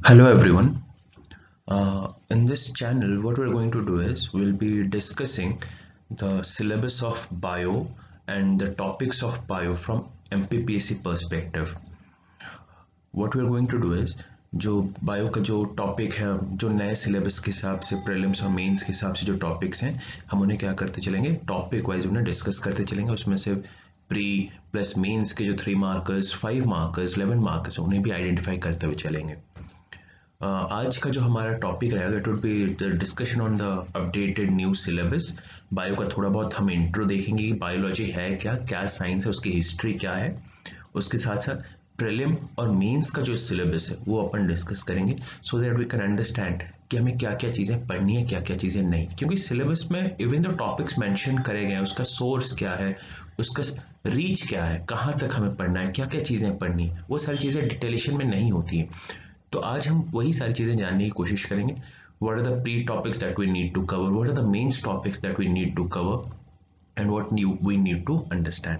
Hello everyone. In this channel, what we're going to do is we'll be discussing the syllabus of bio and the topics of bio from MPPSC perspective. What we're going to do is जो bio का जो topic है, जो नए syllabus के हिसाब से prelims और मेंस के हिसाब से जो टॉपिक्स हैं, हम उन्हें क्या करते चलेंगे, टॉपिक वाइज उन्हें डिस्कस करते चलेंगे। उसमें से प्री प्लस मेंस के जो 3 मार्कर्स, 5 मार्कर्स, 11 मार्कर्स, उन्हें भी आइडेंटिफाई करते हुए चलेंगे। आज का जो हमारा टॉपिक रहेगा, it would be the discussion on the updated new syllabus. Bio का थोड़ा बहुत हम इंट्रो देखेंगे कि बायोलॉजी है क्या, क्या साइंस है, उसकी हिस्ट्री क्या है। उसके साथ साथ प्रीलिम और मेंस का जो सिलेबस है वो अपन डिस्कस करेंगे, so that we can understand कि हमें क्या क्या चीज़ें पढ़नी है, क्या क्या चीज़ें नहीं। क्योंकि सिलेबस में इवन जो टॉपिक्स मेंशन करे गए हैं, उसका सोर्स क्या है, उसका रीच क्या है, कहाँ तक हमें पढ़ना है, क्या क्या चीज़ें पढ़नी है, वो सारी चीज़ें डिटेलेशन में नहीं होती है। तो आज हम वही सारी चीजें जानने की कोशिश करेंगे। What are the pre topics that we need to cover, what are the main topics that we need to cover and what we need to understand.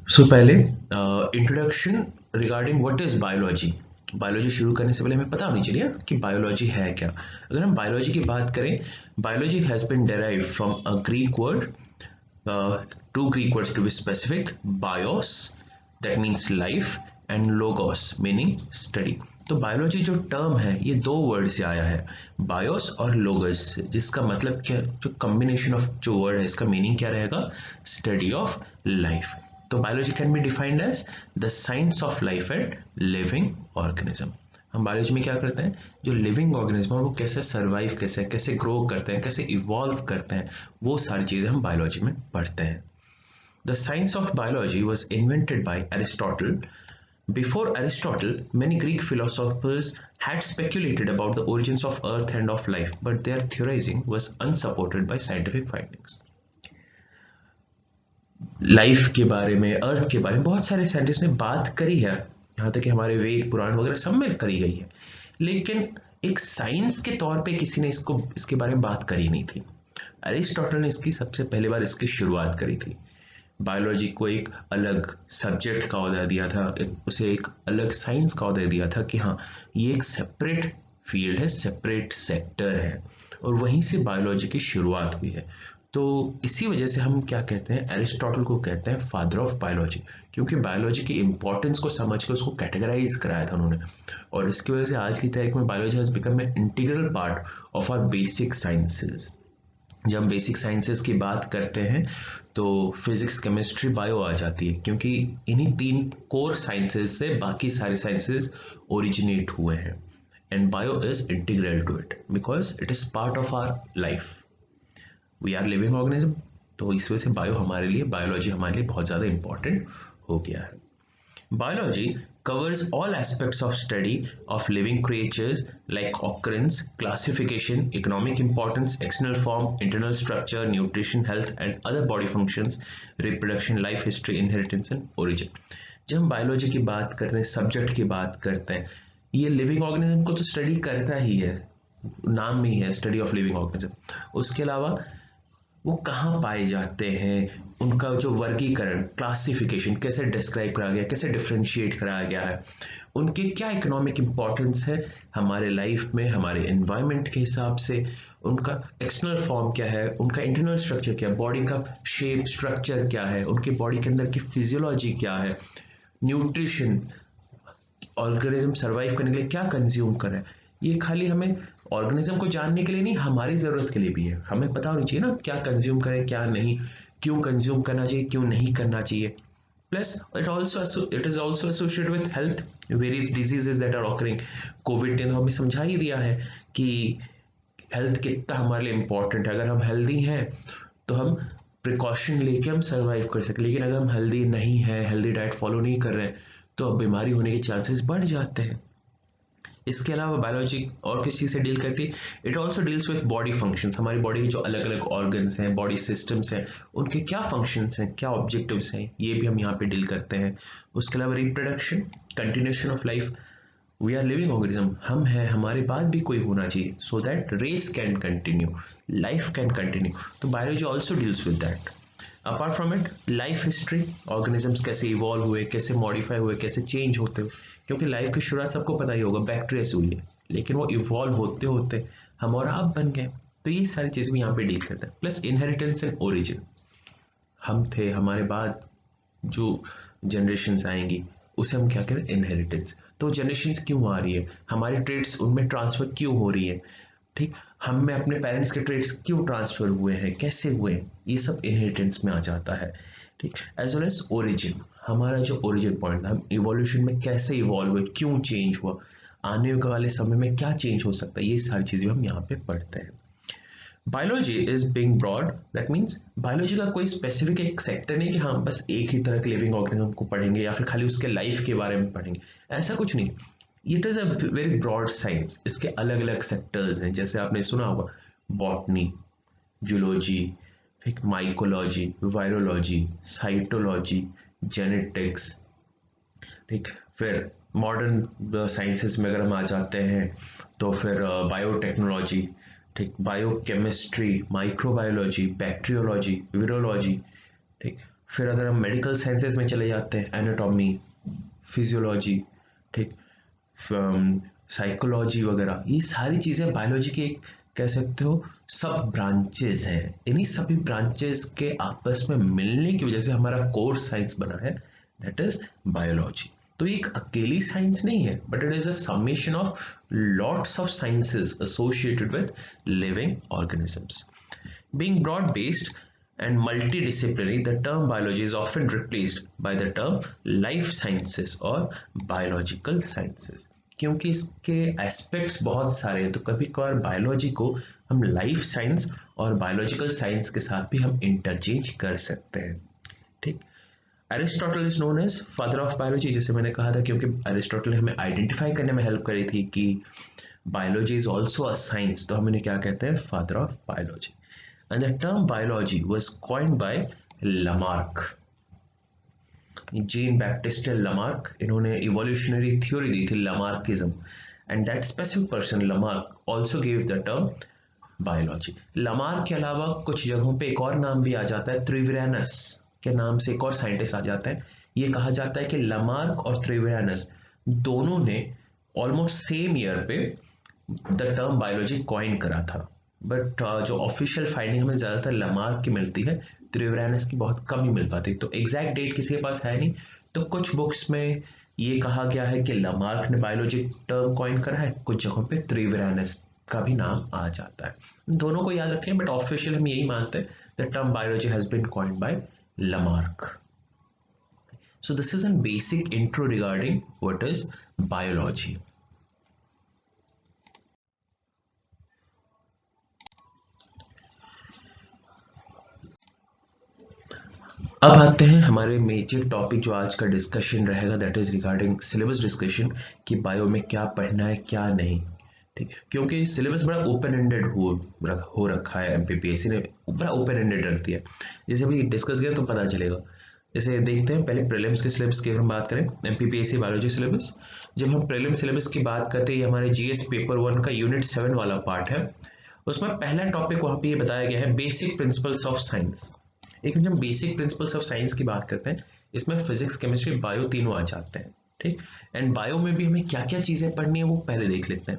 So पहले introduction regarding what is biology. Biology शुरू करने से पहले हमें पता होनी चाहिए कि बायोलॉजी है क्या। अगर हम बायोलॉजी की बात करें, biology has been derived from a Greek word, two Greek words to be specific, bios that means life and logos meaning study। तो बायोलॉजी जो टर्म है ये दो वर्ड से आया है, बायोस और लोगस से, जिसका मतलब क्या, जो कॉम्बिनेशन ऑफ जो वर्ड है इसका मीनिंग क्या रहेगा, स्टडी ऑफ लाइफ। तो biology can be defined as the science of life and living organism. हम बायोलॉजी में क्या करते हैं, जो लिविंग ऑर्गेनिज्म है वो कैसे सर्वाइव, कैसे ग्रो करते हैं, कैसे इवॉल्व करते हैं, वो सारी चीजें हम बायोलॉजी में पढ़ते हैं। The science of biology was invented by Aristotle. Before Aristotle, many Greek philosophers had speculated about the origins of Earth and of life, but their theorizing was unsupported by scientific findings. Life के बारे में, अर्थ के बारे में बहुत सारे scientist ने बात करी है, यहाँ तक कि हमारे वेद पुराण वगैरह सब में करी गई है, लेकिन एक साइंस के तौर पे किसी ने इसके बारे में बात करी नहीं थी। अरिस्टोटल ने इसकी सबसे पहली बार इसकी शुरुआत करी थी। बायोलॉजी को एक अलग सब्जेक्ट का ओहदा दिया था, उसे एक अलग साइंस का ओहदा दिया था कि हाँ ये एक सेपरेट फील्ड है, सेपरेट सेक्टर है, और वहीं से बायोलॉजी की शुरुआत हुई है। तो इसी वजह से हम क्या कहते हैं, एरिस्टोटल को कहते हैं फादर ऑफ बायोलॉजी, क्योंकि बायोलॉजी की इंपॉर्टेंस को समझ के उसको कैटेगराइज कराया था उन्होंने। और इसकी वजह से आज की तारीख में biology has become an integral part of our basic sciences. जब हम बेसिक साइंसेस की बात करते हैं तो फिजिक्स, केमिस्ट्री, बायो आ जाती है, क्योंकि इन्हीं 3 कोर साइंसेस से बाकी सारे साइंसेस ओरिजिनेट हुए हैं। And bio is integral to it because it is part of our life, we are living organism. तो इस वजह से बायोलॉजी हमारे लिए बहुत ज़्यादा इंपॉर्टेंट हो गया है। Biology covers all aspects of study of living creatures like occurrence, classification, economic importance, external form, internal structure, nutrition, health and other body functions, reproduction, life history, inheritance and origin। जब हम biology की बात करते हैं, subject की बात करते हैं, ये लिविंग ऑर्गेनिज्म को तो स्टडी करता ही है, नाम में ही है स्टडी ऑफ लिविंग ऑर्गेनिज्म। उसके अलावा वो कहाँ पाए जाते हैं, उनका जो वर्गीकरण, क्लासिफिकेशन कैसे डिस्क्राइब करा गया, कैसे डिफ्रेंशिएट कराया गया है, उनके क्या इकोनॉमिक इंपॉर्टेंस है हमारे लाइफ में, हमारे एनवायरनमेंट के हिसाब से, उनका एक्सटर्नल फॉर्म क्या है, उनका इंटरनल स्ट्रक्चर क्या है, बॉडी का शेप स्ट्रक्चर क्या है, उनके बॉडी के अंदर की फिजियोलॉजी क्या है, न्यूट्रिशन, ऑर्गेनिज्म सर्वाइव करने के लिए क्या कंज्यूम कर रहा है। ये खाली हमें ऑर्गेनिज्म को जानने के लिए नहीं, हमारी जरूरत के लिए भी है। हमें पता होनी चाहिए ना क्या कंज्यूम करें, क्या नहीं, क्यों कंज्यूम करना चाहिए, क्यों नहीं करना चाहिए। Plus it is also associated with health, various diseases that are occurring. Covid ने तो हमें समझा ही दिया है कि हेल्थ कितना हमारे लिए इंपॉर्टेंट है। अगर हम हेल्दी हैं तो हम प्रिकॉशन लेके हम सर्वाइव कर सकें, लेकिन अगर हम हेल्दी नहीं है, हेल्दी डाइट फॉलो नहीं कर रहे हैं, तो अब बीमारी होने के चांसेस बढ़ जाते हैं। इसके अलावा बायोलॉजी और किस चीज़ से डील करती है, it also deals with body functions. हमारी बॉडी के जो अलग अलग ऑर्गन्स हैं, बॉडी सिस्टम्स हैं, उनके क्या फंक्शंस हैं, क्या ऑब्जेक्टिव्स हैं, ये भी हम यहाँ पे डील करते हैं। उसके अलावा reproduction, continuation of life, we are living organism, हम हैं, हमारे बाद भी कोई होना चाहिए, so that race can continue, life can continue. तो biology also deals with that. Apart from it life history, organisms कैसे इवॉल्व हुए, कैसे मॉडिफाई हुए, कैसे चेंज होते हुए, क्योंकि लाइफ की शुरुआत सबको पता ही होगा बैक्टीरिया से हुई है, लेकिन वो इवॉल्व होते होते हम और आप बन गए। तो ये सारी चीज़ें भी यहाँ पे डील करते हैं। प्लस इनहेरिटेंस एंड ओरिजिन, हम थे, हमारे बाद जो जनरेशन्स आएंगी उसे हम क्या करें, इनहेरिटेंस। तो जनरेशन्स क्यों आ रही है, हमारी ट्रेड्स उनमें ट्रांसफर क्यों हो रही है, ठीक, हम में अपने पेरेंट्स के ट्रेड्स क्यों ट्रांसफर हुए हैं, कैसे हुए, ये सब इनहेरिटेंस में आ जाता है, ठीक। एज वेल एज ओरिजिन, हमारा जो ओरिजिन पॉइंट, हम इवोल्यूशन में कैसे इवॉल्व हुए, क्यों चेंज हुआ, आने वाले समय में क्या चेंज हो सकता है, ये सारी चीजें हम यहाँ पे पढ़ते हैं। Biology is being broad, that means biology का कोई स्पेसिफिक एक सेक्टर नहीं कि हाँ बस एक ही तरह के लिविंग ऑर्गेनिज्म को पढ़ेंगे या फिर खाली उसके लाइफ के बारे में पढ़ेंगे, ऐसा कुछ नहीं। It is a very broad science, इसके अलग अलग सेक्टर्स हैं, जैसे आपने सुना होगा बॉटनी, जूलॉजी, ठीक, माइकोलॉजी, वायरोलॉजी, साइटोलॉजी, जेनेटिक्स, ठीक। फिर मॉडर्न साइंसेस में अगर हम आ जाते हैं तो फिर बायोटेक्नोलॉजी, ठीक, बायोकेमिस्ट्री, माइक्रोबायोलॉजी, बैक्टीरियोलॉजी, वीरोलॉजी, ठीक। फिर अगर हम मेडिकल साइंसेस में चले जाते हैं, एनाटॉमी, फिजियोलॉजी, ठीक, साइकोलॉजी वगैरह, ये सारी चीजें बायोलॉजी के एक कह सकते हो सब ब्रांचेस हैं। इन्हीं सभी ब्रांचेस के आपस में मिलने की वजह से हमारा कोर साइंस बना है, दैट इज बायोलॉजी। तो एक अकेली साइंस नहीं है, but it is a summation of lots of sciences associated with living organisms. Being broad-based and multidisciplinary, the term biology is often replaced by the term life sciences or biological sciences, क्योंकि इसके aspects बहुत सारे हैं, तो कभी कभार biology को हम लाइफ साइंस और बायोलॉजिकल साइंस के साथ भी हम इंटरचेंज कर सकते हैं, ठीक। Aristotle is known as father of biology, जैसे मैंने कहा था, क्योंकि एरिस्टोटल ने हमें आइडेंटिफाई करने में हेल्प करी थी कि biology is also a science, तो हम इन्हें क्या कहते हैं, father of biology. And the term biology was coined by Lamarck. Jean Baptiste Lamarck, इन्होंने evolutionary theory दी थी, Lamarckism, and that specific person Lamarck also gave the term biology. Lamarck के अलावा कुछ जगहों पे एक और नाम भी आ जाता है, त्रिविरानस के नाम से एक और साइंटिस्ट आ जाते हैं। ये कहा जाता है कि लमार्क और त्रिविरानस दोनों ने ऑलमोस्ट सेम ईयर पे द टर्म बायोलॉजी कॉइन करा था, बट जो ऑफिशियल फाइंडिंग हमें ज्यादातर लमार्क की मिलती है, त्रिविरानस की बहुत कम ही मिल पाती। तो एग्जैक्ट डेट किसी के पास है नहीं, तो कुछ बुक्स में ये कहा गया है कि लमार्क ने बायोलॉजी टर्म कॉइन करा है, कुछ जगहों पे त्रिविरानस का भी नाम आ जाता है। दोनों को याद रखें, बट ऑफिशियल हम यही मानते हैं, the term biology has been coined by Lamarck. So this is a basic intro regarding what is biology. अब आते हैं हमारे मेजर टॉपिक जो आज का डिस्कशन रहेगा, that is regarding syllabus discussion, कि बायो में क्या पढ़ना है क्या नहीं, ठीक। क्योंकि सिलेबस बड़ा ओपन एंडेड हो रखा है, एमपीपीएससी ने बड़ा ओपन एंडेड रख दिया है। जैसे अभी डिस्कस किया तो पता चलेगा। जैसे देखते हैं, पहले प्रीलिम्स के सिलेबस की अगर हम बात करें, एमपीपीएससी बायोलॉजी सिलेबस, जब हम प्रीलिम्स सिलेबस की बात करते हैं, ये हमारे जीएस पेपर 1 का यूनिट 7 वाला पार्ट है। उसमें पहला टॉपिक वहां पे ये बताया गया है, बेसिक प्रिंसिपल्स ऑफ साइंस। एक जब बेसिक प्रिंसिपल्स ऑफ साइंस की बात करते हैं, इसमें फिजिक्स, केमिस्ट्री, बायो तीनों आ जाते हैं, ठीक। एंड बायो में भी हमें क्या क्या चीजें पढ़नी है वो पहले देख लेते हैं।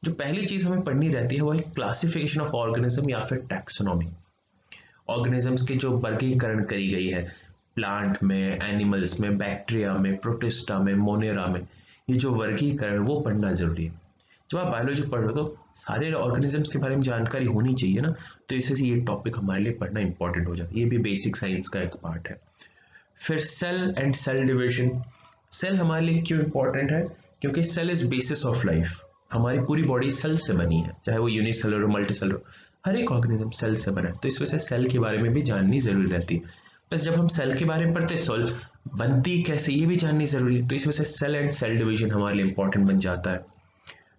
जो पहली चीज हमें पढ़नी रहती है वो है क्लासिफिकेशन ऑफ ऑर्गेनिज्म या फिर टैक्सोनॉमी। ऑर्गेनिजम्स की जो वर्गीकरण करी गई है, प्लांट में, एनिमल्स में, बैक्टीरिया में, प्रोटिस्टा में, मोनेरा में, ये जो वर्गीकरण वो पढ़ना जरूरी है। जब आप बायोलॉजी पढ़ रहे हो तो सारे ऑर्गेनिजम्स के बारे में जानकारी होनी चाहिए ना, तो इससे ये टॉपिक हमारे लिए पढ़ना इंपॉर्टेंट हो जाता है। ये भी बेसिक साइंस का एक पार्ट है। फिर cell and cell division. Cell हमारे लिए क्यों इंपॉर्टेंट है, क्योंकि cell is basis of life. हमारी पूरी बॉडी सेल से बनी है, चाहे वो यूनिसेलुलर हो, मल्टीसेलुलर, हर एक ऑर्गेनिज्म सेल से बना है, तो इस वजह से सेल के बारे में भी जाननी जरूरी रहती है। बस जब हम सेल के बारे में पढ़ते हैं, सेल बनती कैसे ये भी जाननी जरूरी है, तो इस वजह से सेल एंड सेल डिविजन हमारे लिए इंपॉर्टेंट बन जाता है।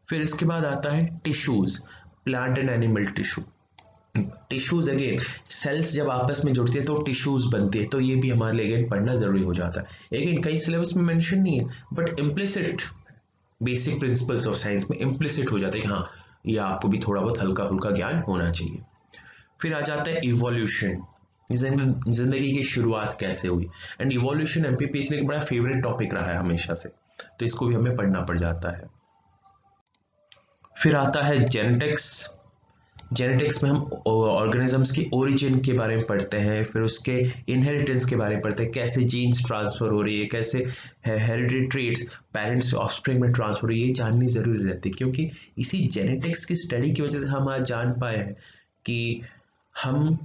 फिर इसके बाद आता है tissues, plant and animal tissue. Tissues again, cells जब आपस में जुड़ती है तो टिश्यूज बनती है, तो ये भी हमारे लिए अगेन पढ़ना जरूरी हो जाता है। अगेन कई सिलेबस में मेंशन नहीं है, but implicit basic principles of science में इम्प्लिसिट हो जाता है कि हाँ, ये आपको भी थोड़ा बहुत हल्का फुल्का ज्ञान होना चाहिए। फिर आ जाता है इवोल्यूशन, जिंदगी की शुरुआत कैसे हुई। एंड इवोल्यूशन एमपीपीएससी का बड़ा फेवरेट टॉपिक रहा है हमेशा से, तो इसको भी हमें पढ़ना पड़ जाता है। फिर आता है जेनेटिक्स। जेनेटिक्स में हम ऑर्गेनिजम्स की ओरिजिन के बारे में पढ़ते हैं, फिर उसके इनहेरिटेंस के बारे में पढ़ते हैं, कैसे जीन्स ट्रांसफर हो रही है, कैसे हेरिडिटरी ट्रेट्स पेरेंट्स ऑफस्प्रिंग में ट्रांसफर हो रही है, ये जाननी जरूरी रहती है, क्योंकि इसी जेनेटिक्स की स्टडी की वजह से हम आज जान पाए हैं कि हम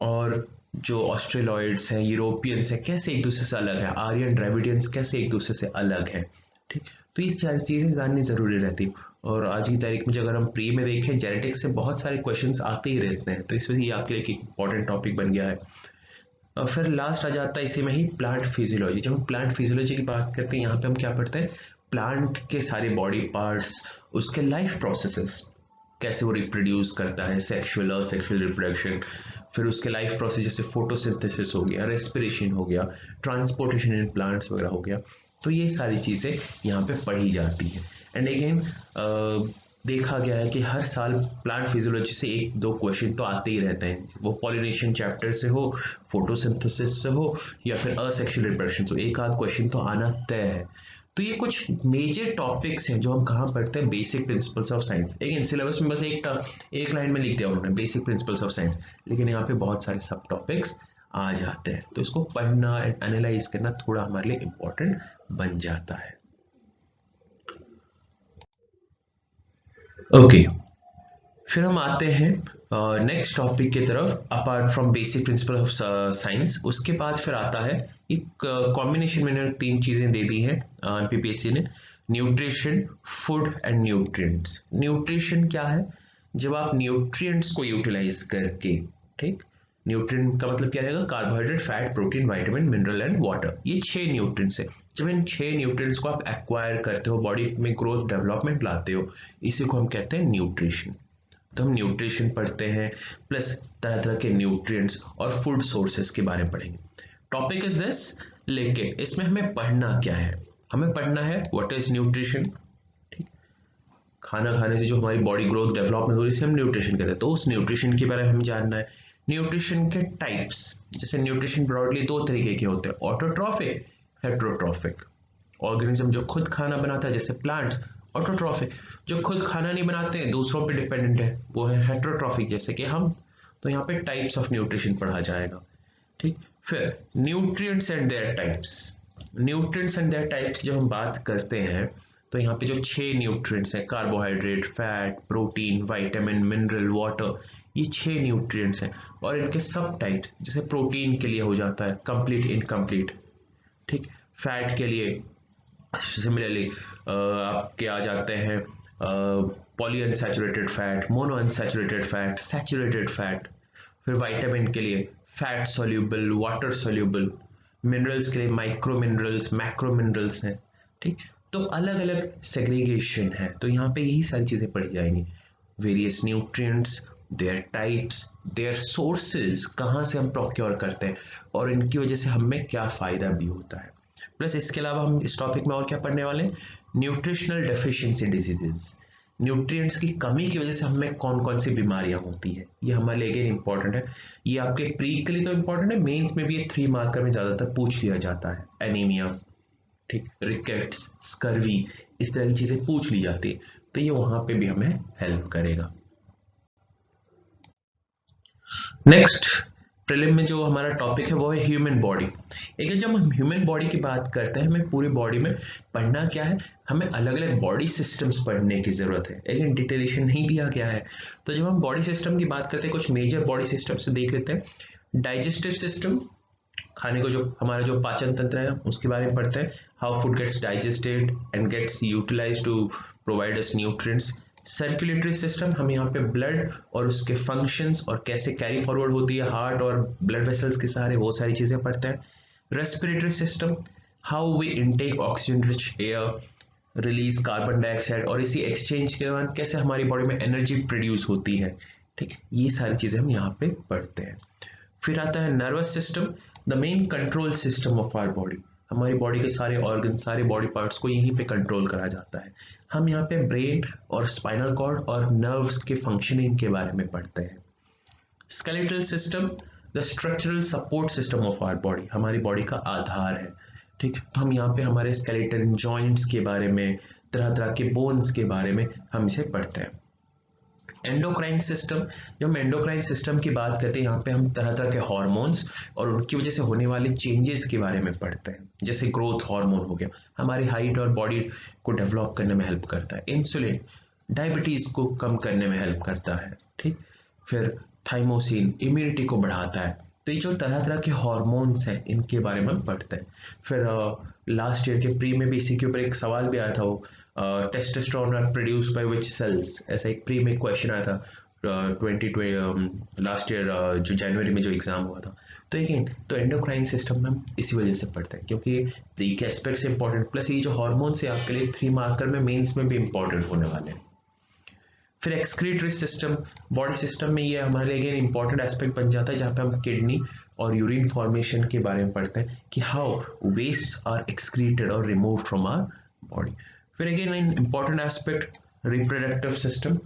और जो ऑस्ट्रेलॉइड्स हैं, यूरोपियंस हैं, कैसे एक दूसरे से अलग है, आर्यन द्रविडियंस कैसे एक दूसरे से अलग है। ठीक, तो ये चीज़ें जाननी ज़रूरी रहती है। और आज की तारीख में अगर हम प्री में देखें, जेनेटिक्स से बहुत सारे क्वेश्चंस आते ही रहते हैं, तो इस वजह से ये आपके लिए एक इंपॉर्टेंट टॉपिक बन गया है। और फिर लास्ट आ जाता है इसी में ही प्लांट फिजियोलॉजी। जब हम प्लांट फिजियोलॉजी की बात करते हैं, यहाँ पे हम क्या पढ़ते हैं, प्लांट के सारे बॉडी पार्ट्स, उसके लाइफ प्रोसेसेस, कैसे वो रिप्रोड्यूस करता है, सेक्सुअल और सेक्सुअल रिप्रोडक्शन, फिर उसके लाइफ प्रोसेस जैसे फोटोसिंथेसिस हो गया, रेस्पिरेशन हो गया, ट्रांसपोर्टेशन इन प्लांट्स वगैरह हो गया, तो ये सारी चीज़ें यहाँ पे पढ़ी जाती है। एंड अगेन देखा गया है कि हर साल प्लांट फिजियोलॉजी से एक दो क्वेश्चन तो आते ही रहते हैं, वो पॉलिनेशन चैप्टर से हो, फोटोसिंथेसिस से हो, या फिर असेक्सुअल रिप्रोडक्शन से, एक आध क्वेश्चन तो आना तय है। तो ये कुछ मेजर टॉपिक्स हैं जो हम कहाँ पढ़ते हैं, बेसिक प्रिंसिपल्स ऑफ साइंस। एक सिलेबस में बस एक लाइन में लिख दिया उन्होंने बेसिक प्रिंसिपल्स ऑफ साइंस, लेकिन यहाँ पे बहुत सारे सब टॉपिक्स आ जाते हैं, तो इसको पढ़ना एंड एनालाइज करना थोड़ा हमारे लिए इम्पोर्टेंट बन जाता है। ओके, फिर हम आते हैं नेक्स्ट टॉपिक की तरफ। Apart from basic principle of science, उसके बाद फिर आता है एक कॉम्बिनेशन में तीन चीजें दे दी हैं एमपीपीएससी ने, nutrition, food and nutrients. Nutrition क्या है, जब आप न्यूट्रिएंट्स को यूटिलाइज करके, ठीक, न्यूट्रिएंट का मतलब क्या रहेगा, carbohydrate, fat, protein, vitamin, mineral and water, ये 6 न्यूट्रिएंट्स है। जब इन 6 न्यूट्रिएंट्स को आप एक्वायर करते हो, बॉडी में ग्रोथ डेवलपमेंट लाते हो, इसी को हम कहते हैं न्यूट्रिशन। तो हम न्यूट्रिशन पढ़ते हैं, प्लस तरह तरह के न्यूट्रिएंट्स और फूड सोर्सेस के बारे में पढ़ेंगे। टॉपिक इज दिस, लेकिन इसमें हमें पढ़ना क्या है, हमें पढ़ना है व्हाट इज न्यूट्रिशन। ठीक, खाना खाने से जो हमारी बॉडी ग्रोथ डेवलपमेंट हो, इसे हम न्यूट्रिशन कहते हैं, तो उस न्यूट्रिशन के बारे में हमें जानना है। न्यूट्रिशन के टाइप्स, जैसे न्यूट्रिशन ब्रॉडली दो तरीके के होते हैं, ऑटोट्रॉफिक, हेट्रोट्रॉफिक। ऑर्गेनिज्म जो खुद खाना बनाता है जैसे प्लांट्स, ऑटोट्रॉफिक। जो खुद खाना नहीं बनाते हैं, दूसरों पे डिपेंडेंट है, वो है हेट्रोट्रॉफिक, जैसे कि हम। तो यहाँ पे टाइप्स ऑफ न्यूट्रिशन पढ़ा जाएगा। ठीक, फिर nutrients and there types. Nutrients and there types की जब हम बात करते हैं, तो यहाँ पे जो 6 न्यूट्रिएंट्स हैं, carbohydrate, fat, protein, vitamin, mineral, water, ये 6 न्यूट्रिएंट्स हैं, और इनके सब टाइप्स, जैसे प्रोटीन के लिए हो जाता है कंप्लीट, इनकम्प्लीट। ठीक, फैट के लिए सिमिलरली आपके आ जाते हैं poly unsaturated fat, mono unsaturated fat, saturated fat. फिर विटामिन के लिए fat soluble, water soluble. Minerals के लिए माइक्रो मिनरल्स, मैक्रो मिनरल्स हैं। ठीक, तो अलग अलग सेग्रीगेशन है, तो यहाँ पे यही सारी चीजें पढ़ी जाएंगी। Various nutrients, their types, their sources, कहाँ से हम प्रोक्योर करते हैं, और इनकी वजह से हमें क्या फायदा भी होता है। प्लस इसके अलावा हम इस टॉपिक में और क्या पढ़ने वाले हैं, न्यूट्रिशनल डेफिशिएंसी डिजीजेस। न्यूट्रिएंट्स की कमी की वजह से हमें कौन कौन सी बीमारियां होती है, ये हमारे लिए अगेन इंपॉर्टेंट है। ये आपके प्री के लिए तो इंपॉर्टेंट है, मेंस में भी ये 3 मार्कर में ज्यादातर पूछ लिया जाता है। एनीमिया, ठीक, रिकेट्स, स्कर्वी, इस तरह की चीजें पूछ ली जाती है, तो ये वहां पे भी हमें हेल्प करेगा। नेक्स्ट प्रीलिम में जो हमारा टॉपिक है वो है ह्यूमन बॉडी। एक जब हम ह्यूमन बॉडी की बात करते हैं, हमें पूरी बॉडी में पढ़ना क्या है, हमें अलग अलग बॉडी सिस्टम्स पढ़ने की जरूरत है, लेकिन डिटेलेशन नहीं दिया गया है। तो जब हम बॉडी सिस्टम की बात करते हैं, कुछ मेजर बॉडी सिस्टम से देख लेते हैं। डाइजेस्टिव सिस्टम, खाने को जो हमारा जो पाचन तंत्र है उसके बारे में पढ़ते हैं, how food gets digested and gets utilised to provide us nutrients. Circulatory system, हम यहाँ पे ब्लड और उसके फंक्शंस और कैसे कैरी फॉरवर्ड होती है हार्ट और ब्लड वेसल्स के सहारे, वो सारी चीजें पढ़ते हैं। Respiratory system, how we intake oxygen rich air, release carbon dioxide, और इसी एक्सचेंज के दौरान कैसे हमारी बॉडी में एनर्जी प्रोड्यूस होती है। ठीक, ये सारी चीजें हम यहाँ पे पढ़ते हैं। फिर आता है nervous system, the main control system of our body. हमारी बॉडी के सारे ऑर्गन, सारे बॉडी पार्ट्स को यहीं पे कंट्रोल करा जाता है। हम यहाँ पे ब्रेन और स्पाइनल कॉर्ड और नर्व्स के फंक्शनिंग के बारे में पढ़ते हैं। Skeletal system, the structural support system of our body, हमारी बॉडी का आधार है। ठीक, तो हम यहाँ पे हमारे स्केलेटन जॉइंट्स के बारे में, तरह तरह के बोन्स के बारे में हम इसे पढ़ते हैं। एंडोक्राइन सिस्टम, जब हम एंडोक्राइन सिस्टम की बात करते हैं यहाँ पे हम तरह तरह के हार्मोन्स और उनकी वजह से होने वाले चेंजेस के बारे में पढ़ते हैं। जैसे ग्रोथ हार्मोन हो गया, हमारी हाइट और बॉडी को डेवलप करने में हेल्प करता है। इंसुलिन डायबिटीज को कम करने में हेल्प करता है। ठीक, फिर थाइमोसिन इम्यूनिटी को बढ़ाता है। तो ये जो तरह तरह के हार्मोन्स हैं इनके बारे में हम पढ़ते हैं। फिर लास्ट ईयर के प्री में भी इसी के ऊपर एक सवाल भी आया था, वो testosterone are produced by which cells, ऐसा एक प्री में क्वेश्चन आया था 2020 लास्ट ईयर जो जनवरी में जो एग्जाम हुआ था। तो अगेन तो एंडोक्राइन सिस्टम में हम इसी वजह से पढ़ते हैं क्योंकि प्री के एस्पेक्ट से इंपॉर्टेंट, प्लस ये जो हार्मोन्स है आपके लिए 3 मार्कर में मेंस में भी इंपॉर्टेंट होने वाले हैं। फिर एक्सक्रीटरी सिस्टम, बॉडी सिस्टम में ये हमारे अगेन इंपॉर्टेंट एस्पेक्ट बन जाता है जहाँ पे हम किडनी और यूरिन फॉर्मेशन के बारे में पढ़ते हैं कि हाउ वेस्ट आर एक्सक्रीटेड और रिमूव फ्रॉम आवर बॉडी। फिर again in important aspect reproductive system,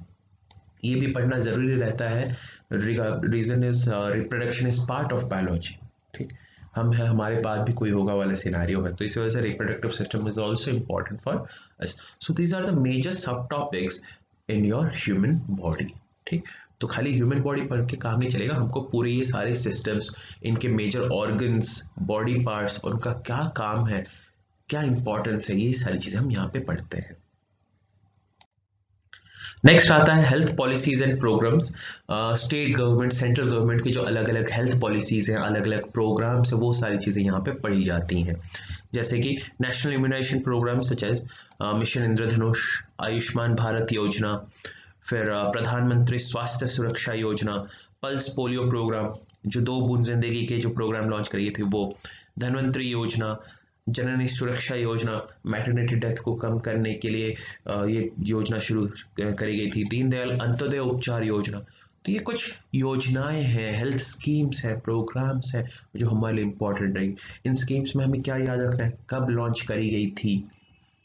ये भी पढ़ना जरूरी रहता है। Reason is reproduction is part of biology. ठीक, हम है, हमारे पास भी कोई होगा वाला सिनारियो है, तो इसी वजह से reproductive system is also important for us. So these are the major sub topics in your human body. ठीक, तो खाली ह्यूमन बॉडी पढ़ के काम नहीं चलेगा, हमको पूरे ये सारे सिस्टम्स, इनके मेजर ऑर्गन्स, बॉडी पार्ट्स और उनका क्या काम है, क्या इंपॉर्टेंस है, ये सारी चीजें हम यहाँ पे पढ़ते हैं। नेक्स्ट आता है health policies and programmes. State government, central government की जो अलग अलग हेल्थ पॉलिसीज हैं, अलग अलग प्रोग्राम्स है, वो सारी चीजें यहाँ पे पढ़ी जाती हैं। जैसे कि national immunization programme such as mission Indradhanush, Ayushman Bharat Yojana, फिर प्रधानमंत्री स्वास्थ्य सुरक्षा योजना, पल्स पोलियो प्रोग्राम, जो 2 बूंद जिंदगी के जो प्रोग्राम लॉन्च करिए थे वो, धन्वंतरी योजना, जननी सुरक्षा योजना, मैटरनिटी डेथ को कम करने के लिए ये योजना शुरू करी गई थी, दीनदयाल अंत्योदय उपचार योजना। तो ये कुछ योजनाएं हैं, हेल्थ स्कीम्स हैं, प्रोग्राम्स हैं जो हमारे लिए इंपॉर्टेंट रही। इन स्कीम्स में हमें क्या याद रखना है, कब लॉन्च करी गई थी,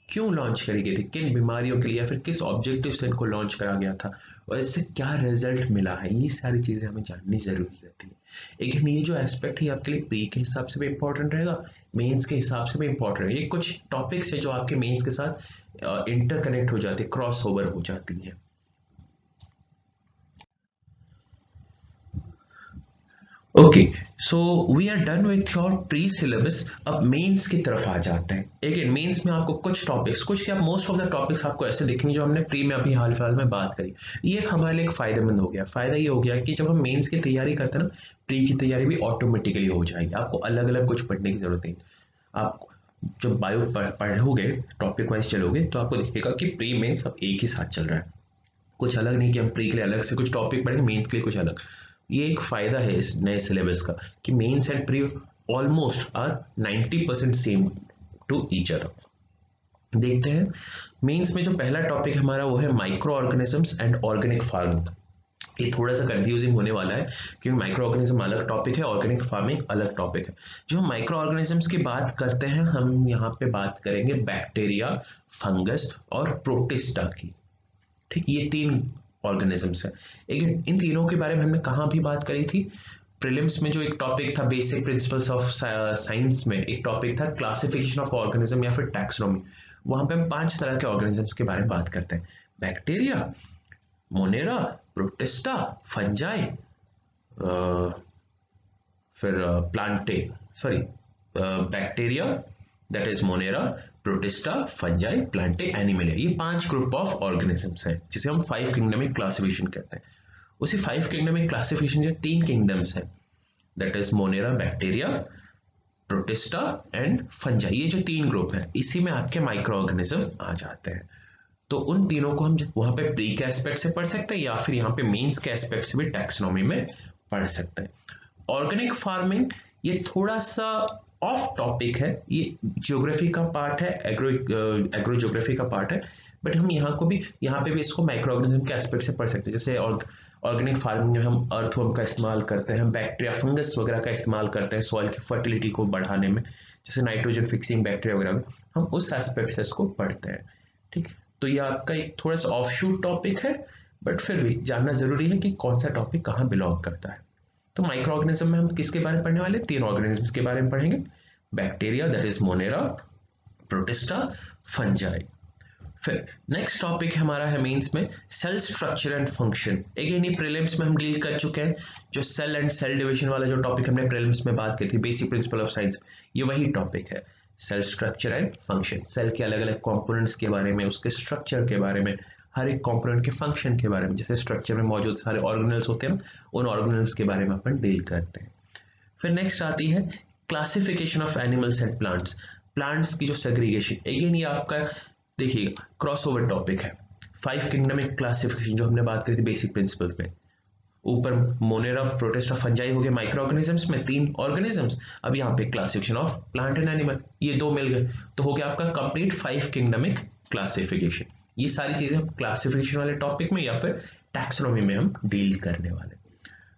क्यों लॉन्च करी गई थी, किन बीमारियों के लिए या फिर किस ऑब्जेक्टिव से इनको लॉन्च करा गया था और इससे क्या रिजल्ट मिला है, ये सारी चीजें हमें जाननी जरूरी रहती है। लेकिन ये जो एस्पेक्ट है आपके लिए प्री के हिसाब से भी इंपॉर्टेंट रहेगा, मेंस के हिसाब से भी इंपॉर्टेंट है। ये कुछ टॉपिक्स है जो आपके मेंस के साथ इंटरकनेक्ट हो जाते हैं, क्रॉस ओवर हो जाती है। Okay, so we are done with your pre syllabus. अब मेंस की तरफ आ जाते हैं। अगेन मेंस में आपको कुछ टॉपिक्स, कुछ या मोस्ट ऑफ द टॉपिक्स आपको ऐसे दिखेंगे जो हमने प्री में अभी हाल फिलहाल में बात करी। ये एक हमारे लिए एक फायदेमंद हो गया। फायदा ये हो गया कि जब हम मेंस की तैयारी करते हैं ना, प्री की तैयारी भी ऑटोमेटिकली हो जाएगी, आपको अलग अलग कुछ पढ़ने की जरूरत नहीं। आप जब बायो पढ़ोगे, टॉपिक वाइज चलोगे, तो आपको दिखेगा कि प्री मेंस अब एक ही साथ चल रहा है, कुछ अलग नहीं कि हम प्री के लिए अलग से कुछ टॉपिक पढ़ेंगे, मेंस के लिए कुछ अलग। ये एक फायदा है इस नए सिलेबस का कि mains and pre almost are 90% same to each other. देखते हैं मेंस में जो पहला टॉपिक हमारा वो है micro organisms and organic farming. ये थोड़ा सा कंफ्यूजिंग होने वाला है क्योंकि माइक्रो ऑर्गेनिज्म अलग टॉपिक है, ऑर्गेनिक फार्मिंग अलग टॉपिक है। जो हम माइक्रो ऑर्गेनिजम्स की बात करते हैं, हम यहाँ पे बात करेंगे बैक्टीरिया, फंगस और प्रोटिस्टा की। ठीक, ये 3 ऑर्गेनिजम्स हैं। इन तीनों के बारे में हमने कहाँ भी बात करी थी, प्रीलिम्स में जो एक टॉपिक था बेसिक प्रिंसिपल्स ऑफ साइंस में, एक टॉपिक था क्लासिफिकेशन ऑफ ऑर्गेनिज्म या फिर टैक्सोनॉमी। वहां पे हम 5 तरह के ऑर्गेनिजम्स के बारे में बात करते हैं, बैक्टीरिया, मोनेरा, प्रोटिस्टा, फंजाई, फिर Plantae, sorry bacteria that is monera, protista, fungi, Plantae, Animalia. ये 5 ग्रुप ऑफ ऑर्गेनिजम्स हैं जिसे हम 5 किंगडमिक क्लासिफिकेशन कहते हैं। उसी 5 किंगडमिक क्लासिफिकेशन जो 3 किंगडम्स हैं, that is Monera, bacteria, protista and fungi, ये जो 3 ग्रुप हैं, इसी में आपके माइक्रो ऑर्गेनिज्म आ जाते हैं। तो उन तीनों को हम वहां पे प्री के एस्पेक्ट से पढ़ सकते हैं या फिर यहाँ पे मेंस के एस्पेक्ट से भी टैक्सोनॉमी में पढ़ सकते हैं। ऑर्गेनिक फार्मिंग ये थोड़ा सा ऑफ टॉपिक है, ये ज्योग्राफी का पार्ट है, एग्रो ज्योग्राफी का पार्ट है, बट हम यहाँ पे भी इसको माइक्रो ऑर्गेनिज्म के एस्पेक्ट से पढ़ सकते हैं। जैसे ऑर्गेनिक फार्मिंग में हम अर्थवर्म का इस्तेमाल करते हैं, बैक्टीरिया, फंगस वगैरह का इस्तेमाल करते हैं सॉइल की फर्टिलिटी को बढ़ाने में, जैसे नाइट्रोजन फिक्सिंग बैक्टीरिया वगैरह, हम उस एस्पेक्ट से इसको पढ़ते हैं। ठीक, तो ये आपका एक थोड़ा सा ऑफ शूट टॉपिक है, बट फिर भी जानना जरूरी है कि कौन सा टॉपिक कहाँ बिलोंग करता है। तो माइक्रो ऑर्गेनिज्म में हम किसके बारे में पढ़ने वाले? 3 ऑर्गेनिज्म्स के बारे में पढ़ेंगे, bacteria that is monera, protista, fungi. फिर नेक्स्ट टॉपिक हमारा है मेंस में cell structure and function. Again ये प्रीलिम्स में हम डील कर चुके हैं, जो सेल एंड सेल डिवीजन वाला जो टॉपिक हमने प्रीलिम्स में बात की थी, बेसिक प्रिंसिपल ऑफ साइंस, ये वही टॉपिक है, cell structure and function. Cell के अलग अलग कंपोनेंट्स के बारे में, उसके स्ट्रक्चर के बारे में, हर एक कंपोनेंट के फंक्शन के बारे में, जैसे स्ट्रक्चर में मौजूद सारे ऑर्गेनल्स होते हैं, उन ऑर्गेनल्स के बारे में अपन डील करते हैं। फिर नेक्स्ट आती है classification of animals and plants, plants की जो सेग्रीगेशन। अगेन ये आपका देखिएगा क्रॉसओवर टॉपिक है, 5 किंगडमिक क्लासिफिकेशन जो हमने बात करी थी बेसिक प्रिंसिपल्स में। ऊपर मोनेरा, प्रोटिस्टा, फंजाई हो गए माइक्रो ऑर्गेनिजम्स में 3 ऑर्गेनिजम्स, अब यहाँ पे classification of plant and animal, ये 2 मिल गए, तो हो गया आपका कंप्लीट 5 किंगडमिक क्लासिफिकेशन। ये सारी चीजें हम क्लासिफिकेशन वाले टॉपिक में या फिर टैक्सोनॉमी में हम डील करने वाले।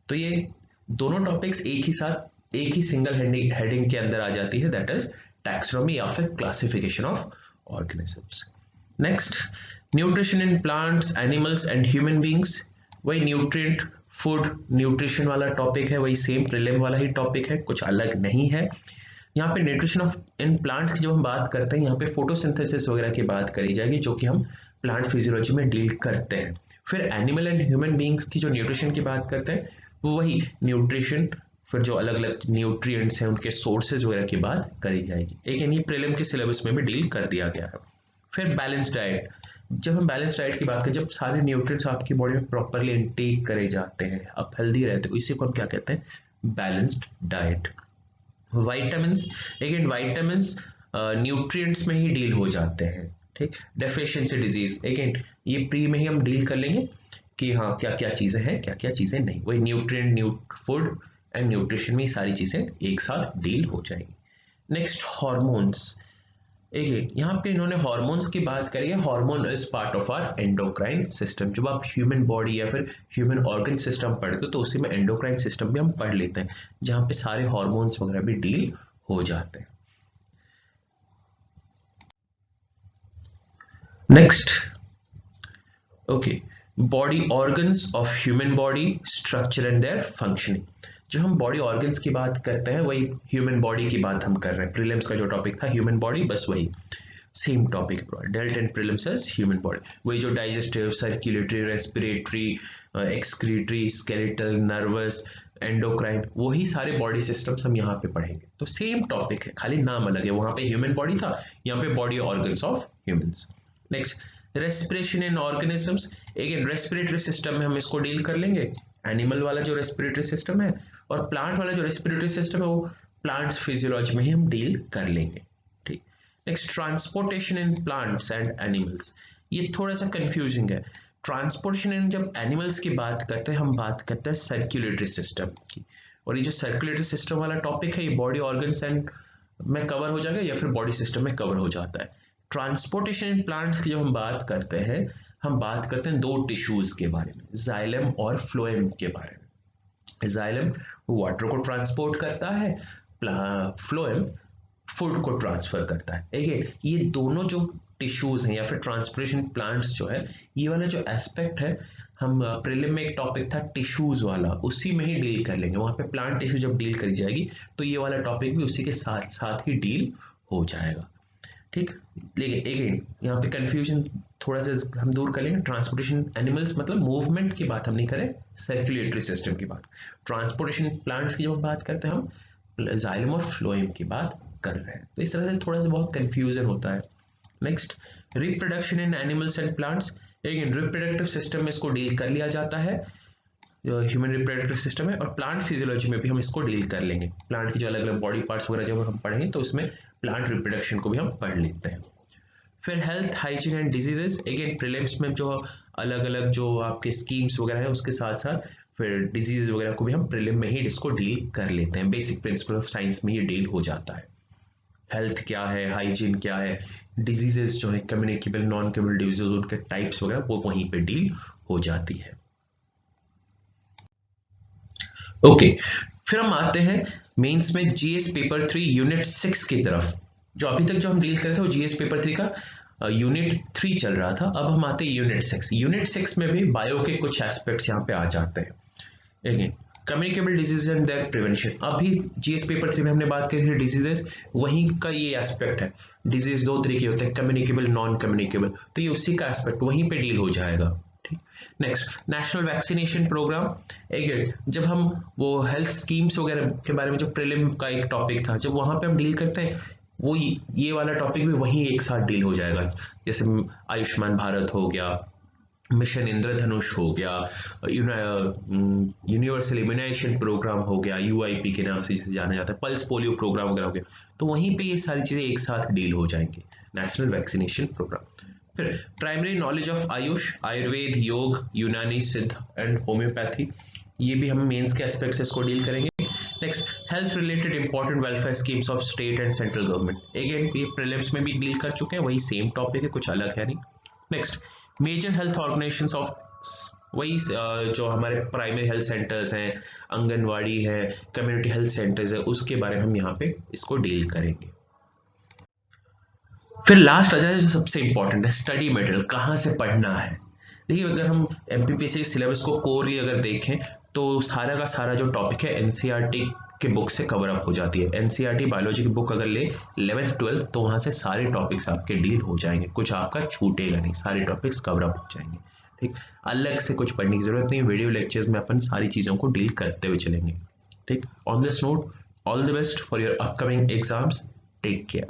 तो ये दोनों टॉपिक्स एक ही साथ एक ही सिंगल हेडिंग के अंदर आ जाती है, दैट इज टैक्सोनॉमी या फिर classification of organisms. Next, nutrition in plants, animals and human beings. वही न्यूट्रिएंट फूड न्यूट्रिशन वाला टॉपिक है, वही सेम प्रीलिम वाला ही टॉपिक है, कुछ अलग नहीं है। यहाँ पे न्यूट्रिशन ऑफ इन प्लांट्स की जब हम बात करते हैं, यहाँ पे फोटोसिंथेसिस वगैरह की बात करी जाएगी, जो कि हम प्लांट फिजियोलॉजी में डील करते हैं। फिर एनिमल एंड ह्यूमन बींग्स की जो न्यूट्रिशन की बात करते हैं, वो वही न्यूट्रिशन, फिर जो अलग अलग न्यूट्रिएंट्स हैं उनके सोर्सेज वगैरह की बात करी जाएगी। एक ये प्रीलिम के सिलेबस में भी डील कर दिया गया है। फिर बैलेंस डाइट, जब हम बैलेंस डाइट की बात करें, जब सारे न्यूट्रिएंट्स आपकी बॉडी में प्रॉपरली इनटेक करे जाते हैं, आप हेल्दी रहते हो, इसी को हम क्या कहते हैं? Balanced diet. Vitamins, again vitamins nutrients में ही डील हो जाते हैं, ठीक। डेफिशिएंसी डिजीज, अगेन ये प्री में ही हम डील कर लेंगे कि हाँ क्या क्या चीजें हैं, क्या क्या चीजें नहीं, वही न्यूट्रिएंट फूड एंड न्यूट्रिशन में सारी चीजें एक साथ डील हो जाएगी। नेक्स्ट हार्मोन्स, यहाँ पे इन्होंने हार्मोन्स की बात करी है। Hormone is part of our endocrine system. जब आप ह्यूमन बॉडी या फिर ह्यूमन ऑर्गन सिस्टम पढ़ते हो तो उसी में एंडोक्राइन सिस्टम भी हम पढ़ लेते हैं, जहां पे सारे हार्मोन्स वगैरह भी डील हो जाते हैं। Next, okay, body organs of human body, structure and there functioning. जब हम बॉडी ऑर्गन्स की बात करते हैं, वही ह्यूमन बॉडी की बात हम कर रहे हैं। प्रीलिम्स का जो टॉपिक था ह्यूमन बॉडी, बस वही same topic dealt and prelims as human body. वही जो digestive, circulatory, respiratory, excretory, skeletal, nervous, endocrine, वही सारे बॉडी सिस्टम्स हम यहाँ पे पढ़ेंगे। तो सेम टॉपिक है, खाली नाम अलग है। वहां पे ह्यूमन बॉडी था, यहाँ पे body organs of humans. Next, respiration in organisms. Again respiratory system में हम इसको डील कर लेंगे, एनिमल वाला जो रेस्पिरेटरी सिस्टम है, और प्लांट वाला जो रेस्पिरेटरी सिस्टम है वो प्लांट्स फिजियोलॉजी में ही हम डील कर लेंगे, ठीक। Next, transportation in plants and animals. ये थोड़ा सा कंफ्यूजिंग है। ट्रांसपोर्टेशन इन जब एनिमल्स की बात करते हैं, हम बात करते हैं सर्कुलेटरी सिस्टम की, और ये जो सर्कुलेटरी सिस्टम वाला टॉपिक है, ये बॉडी ऑर्गन्स एंड में कवर हो जाएगा या फिर बॉडी सिस्टम में कवर हो जाता है। ट्रांसपोर्टेशन इन प्लांट्स की जब हम बात करते हैं, हम बात करते हैं 2 टिश्यूज के बारे में, जाइलम और फ्लोएम के बारे में। जाइलम वाटर को ट्रांसपोर्ट करता है, फ्लोएम फूड को ट्रांसफर करता है। अगेन ये दोनों जो टिश्यूज हैं या फिर ट्रांसपोर्टेशन प्लांट्स जो है, ये वाला जो एस्पेक्ट है, हम प्रीलिम में एक टॉपिक था टिश्यूज वाला, उसी में ही डील कर लेंगे। वहां पे प्लांट टिश्यू जब डील करी जाएगी तो ये वाला टॉपिक भी उसी के साथ साथ ही डील हो जाएगा, ठीक। लेकिन अगेन यहाँ पे कंफ्यूजन थोड़ा सा हम दूर कर लेंगे। ट्रांसपोर्टेशन एनिमल्स मतलब मूवमेंट की बात हम नहीं करें, सर्कुलेटरी सिस्टम की बात। ट्रांसपोर्टेशन प्लांट्स की जब बात करते हैं, हम जाइलम और फ्लोएम की बात कर रहे हैं। तो इस तरह से थोड़ा सा बहुत कंफ्यूजन होता है। Next, reproduction in animals and plants. Again reproductive system में इसको डील कर लिया जाता है, ह्यूमन रिप्रोडक्टिव सिस्टम है, और प्लांट फिजियोलॉजी में भी हम इसको डील कर लेंगे। प्लांट की जो अलग अलग बॉडी पार्ट्स वगैरह जब हम पढ़ेंगे तो उसमें प्लांट रिप्रोडक्शन को भी हम पढ़ लेते हैं। फिर health, hygiene and diseases. Again prelims में जो अलग अलग जो आपके स्कीम्स वगैरह है, उसके साथ साथ फिर डिजीज वगैरह को भी हम प्रीलिम में ही इसको डील कर लेते हैं। बेसिक प्रिंसिपल ऑफ साइंस में ये डील हो जाता है। हेल्थ क्या है, हाइजीन क्या है, डिजीजेस जो है कम्युनिकेबल, नॉन कम्युनिकेबल डिजीजेस, उनके टाइप्स वगैरह वो वहीं पे डील हो जाती है। ओके, फिर हम आते हैं मेंस में जीएस पेपर 3 यूनिट 6 की तरफ। जो अभी तक जो हम डील कर रहे थे वो जीएस पेपर 3 का यूनिट 3 चल रहा था। अब हम आते हैं यूनिट 6। यूनिट 6 में भी बायो के कुछ एस्पेक्ट्स यहाँ पे आ जाते हैं। Again communicable disease and their prevention, अभी जीएस पेपर 3 में हमने बात करी थी डिजीजेस, वहीं का ये एस्पेक्ट है। डिजीज दो तरीके होते हैं, कम्युनिकेबल, नॉन कम्युनिकेबल, तो ये उसी का एस्पेक्ट वहीं पे डील हो जाएगा। ठीक, next national vaccination programme. Again जब हम वो हेल्थ स्कीम्स वगैरह के बारे में, जो प्रीलिम का एक टॉपिक था, जब वहां पे हम डील करते हैं, वो ये वाला टॉपिक भी वहीं एक साथ डील हो जाएगा। जैसे आयुष्मान भारत हो गया, मिशन इंद्रधनुष हो गया, यूनिवर्सल इम्यूनाइजेशन प्रोग्राम हो गया, यूआईपी के नाम से जिसे जाना जाता है, पल्स पोलियो प्रोग्राम वगैरह हो गया, तो वहीं पे ये सारी चीजें एक साथ डील हो जाएंगे, नेशनल वैक्सीनेशन प्रोग्राम। फिर primary knowledge of Ayush, Ayurveda, योग, यूनानी, सिद्ध एंड होम्योपैथी, ये भी हम मेंस के एस्पेक्ट से इसको डील करेंगे। Next health related important welfare schemes of state and central government, again ये प्रीलिम्स में भी डील कर चुके हैं, वही सेम टॉपिक है, कुछ अलग है नहीं। Next major health organisations of, वही जो हमारे प्राइमरी हेल्थ सेंटर्स हैं, आंगनवाड़ी है, कम्युनिटी हेल्थ सेंटर्स है, उसके बारे में हम यहाँ पे इसको डील करेंगे। फिर लास्ट आ जाए जो सबसे इंपॉर्टेंट है, स्टडी मटेरियल, कहाँ से पढ़ना है। देखिए अगर हम एमपीपीएससी के सिलेबस को कोरली अगर देखें तो सारा का सारा जो टॉपिक है एनसीईआरटी के बुक से कवर अप हो जाती है। एनसीईआरटी बायोलॉजी की बुक अगर ले 11th 12th, तो वहां से सारे टॉपिक्स आपके डील हो जाएंगे, कुछ आपका छूटेगा नहीं, सारे टॉपिक्स कवर अप हो जाएंगे। ठीक, अलग से कुछ पढ़ने की जरूरत नहीं, वीडियो लेक्चर्स में अपन सारी चीजों को डील करते हुए चलेंगे। ठीक, on this note, all the best for your upcoming exams, take care.